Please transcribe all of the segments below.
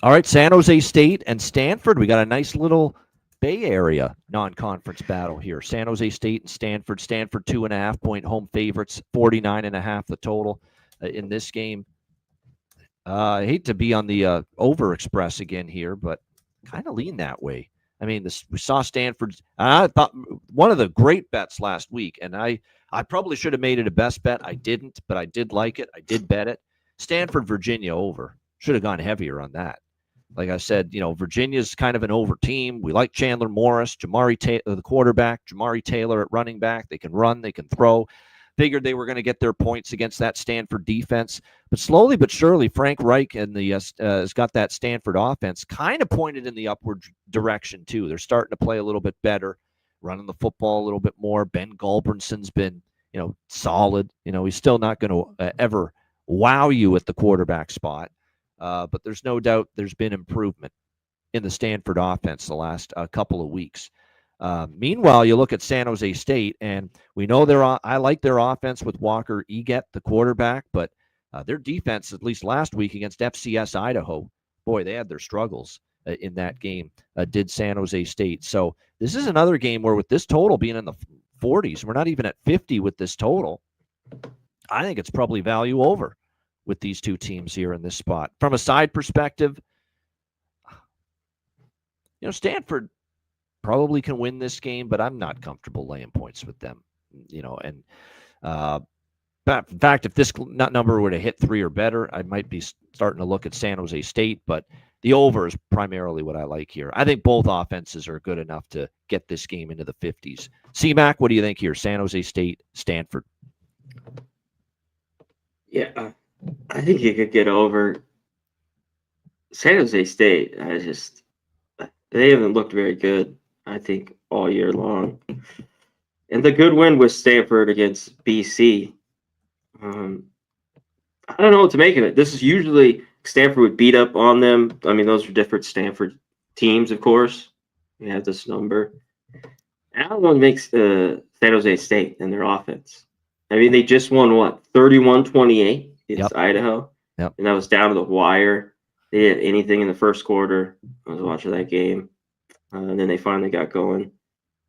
All right, San Jose State and Stanford. We got a nice little Bay Area non-conference battle here. San Jose State and Stanford. Stanford 2.5-point home favorites, 49.5 the total in this game. I hate to be on the over express again here, but kind of lean that way. I mean, we saw Stanford. I thought one of the great bets last week, and I probably should have made it a best bet. I didn't, but I did like it. I did bet it. Stanford, Virginia over. Should have gone heavier on that. Like I said, Virginia's kind of an over team. We like Chandler Morris, the quarterback, Jamari Taylor at running back. They can run, they can throw. Figured they were going to get their points against that Stanford defense. But slowly but surely, Frank Reich and has got that Stanford offense kind of pointed in the upward direction, too. They're starting to play a little bit better, running the football a little bit more. Ben Gulbranson's been, solid. He's still not going to ever wow you at the quarterback spot. But there's no doubt there's been improvement in the Stanford offense the last couple of weeks. Meanwhile, you look at San Jose State, and we know I like their offense with Walker Eget, the quarterback, but their defense, at least last week against FCS Idaho, boy, they had their struggles in that game, did San Jose State. So this is another game where with this total being in the 40s, we're not even at 50 with this total. I think it's probably value over with these two teams here in this spot. From a side perspective, Stanford probably can win this game, but I'm not comfortable laying points with them. And in fact, if this number were to hit 3 or better, I might be starting to look at San Jose State, but the over is primarily what I like here. I think both offenses are good enough to get this game into the 50s. C-Mac, what do you think here? San Jose State, Stanford. Yeah, I think you could get over San Jose State. They haven't looked very good, I think, all year long. And the good win was Stanford against BC. I don't know what to make of it. This is usually Stanford would beat up on them. I mean, those are different Stanford teams, of course. We have this number. And I don't know what makes San Jose State and their offense. I mean, they just won, 31-28 against Idaho? Yep. And that was down to the wire. They didn't have anything in the first quarter. I was watching that game. And then they finally got going.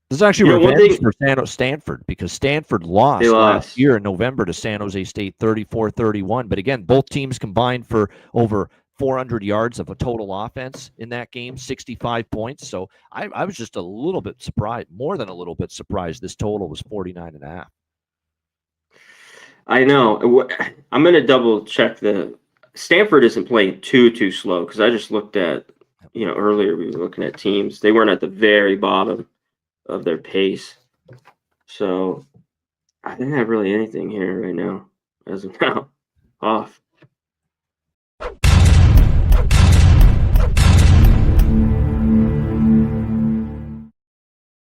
This is actually revenge for Stanford because Stanford lost last year in November to San Jose State 34-31. But again, both teams combined for over 400 yards of a total offense in that game, 65 points. So I was just a little bit surprised, more than a little bit surprised this total was 49.5. I know. I'm going to double check Stanford isn't playing too slow because I just looked at, earlier we were looking at teams. They weren't at the very bottom of their pace. So I didn't have really anything here right now as of now off.